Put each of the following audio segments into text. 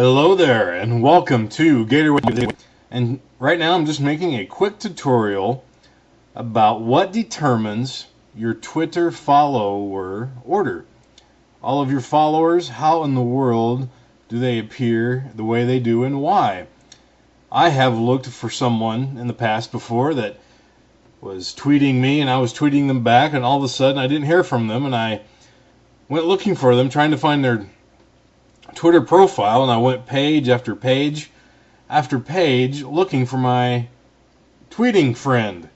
Hello there and welcome to Gatorwade. And right now I'm just making a quick tutorial about what determines your Twitter follower order. All of your followers, how in the world do they appear the way they do and why? I have looked for someone in the past before that was tweeting me and I was tweeting them back, and all of a sudden I didn't hear from them, and I went looking for them trying to find their Twitter profile, and I went page after page after page looking for my tweeting friend,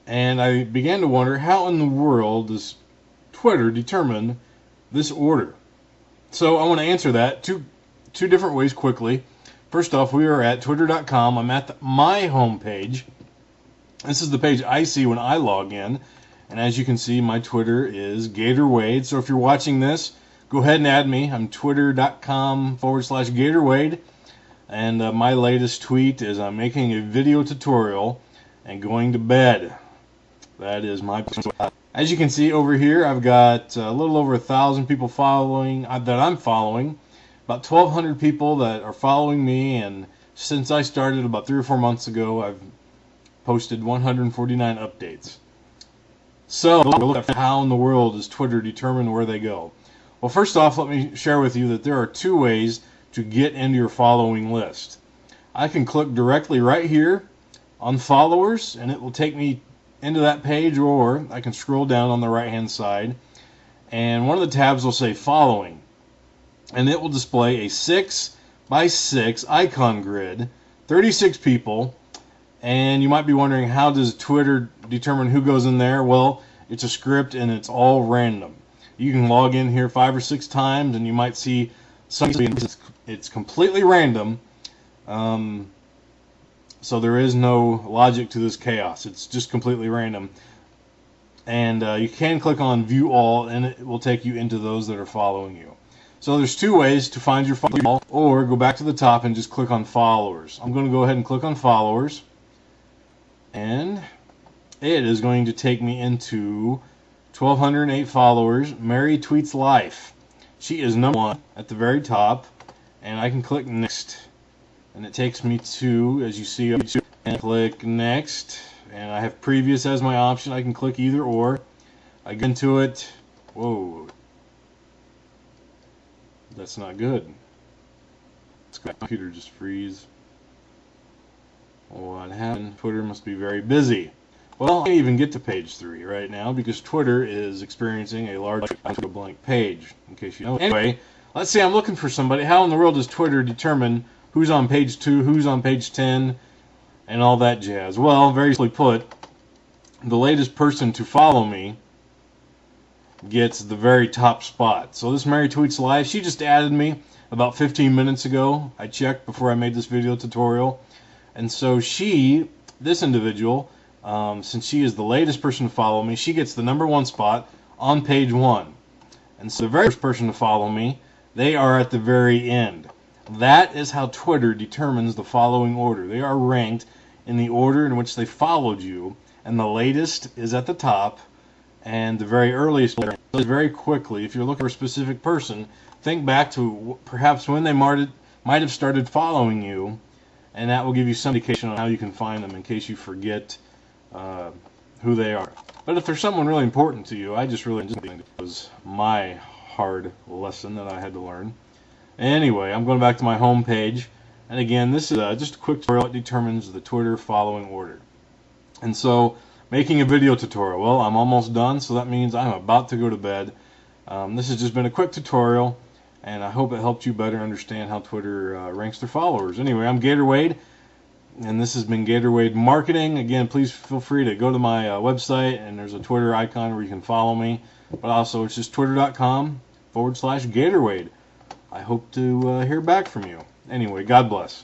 and I began to wonder, how in the world does Twitter determine this order? So I want to answer that two different ways quickly. First off, we are at twitter.com. I'm at my home page. This is the page I see when I log in, and as you can see, my Twitter is Gatorwade. So if you're watching this, go ahead and add me. I'm twitter.com/Gatorwade, and my latest tweet is I'm making a video tutorial and going to bed. That is my... As you can see over here, I've got a little over 1,000 people following that I'm following, about 1,200 people that are following me, and since I started about 3 or 4 months ago, I've posted 149 updates. So look at how in the world does Twitter determine where they go. Well, first off, let me share with you that there are two ways to get into your following list. I can click directly right here on followers, and it will take me into that page, or I can scroll down on the right hand side, and one of the tabs will say following, and it will display a 6x6 icon grid, 36 people. And you might be wondering, how does Twitter determine who goes in there? Well, it's a script and it's all random. You can log in here 5 or 6 times and you might see something. It's completely random. So there is no logic to this chaos. It's just completely random. And you can click on view all, and it will take you into those that are following you. So there's two ways to find your followers, or go back to the top and just click on followers. I'm going to go ahead and click on followers, and it is going to take me into 1,208 followers. Mary Tweets Life. She is number 1 at the very top, and I can click next, and it takes me to, as you see, and click next, and I have previous as my option. I can click either or. I get into it. Whoa, that's not good. My computer just freeze. What happened? Twitter must be very busy. Well, I can't even get to page 3 right now because Twitter is experiencing a large blank page, in case you know. Anyway, let's say I'm looking for somebody. How in the world does Twitter determine who's on page 2, who's on page 10, and all that jazz? Well, very simply put, the latest person to follow me gets the very top spot. So this Mary Tweets Live, she just added me about 15 minutes ago. I checked before I made this video tutorial. And so this individual, since she is the latest person to follow me, she gets the number 1 spot on page 1. And so the very first person to follow me, they are at the very end. That is how Twitter determines the following order. They are ranked in the order in which they followed you, and the latest is at the top, and the very earliest. Very quickly, if you're looking for a specific person, think back to perhaps when they might have started following you, and that will give you some indication on how you can find them in case you forget who they are. But if there's someone really important to you, I just really enjoyed it. It was my hard lesson that I had to learn. Anyway, I'm going back to my home page, and again, this is just a quick tutorial that determines the Twitter following order. And so, making a video tutorial. Well, I'm almost done, so that means I'm about to go to bed. This has just been a quick tutorial, and I hope it helped you better understand how Twitter ranks their followers. Anyway, I'm Gatorwade, and this has been Gatorwade Marketing. Again, please feel free to go to my website, and there's a Twitter icon where you can follow me. But also, it's just twitter.com/Gatorwade. I hope to hear back from you. Anyway, God bless.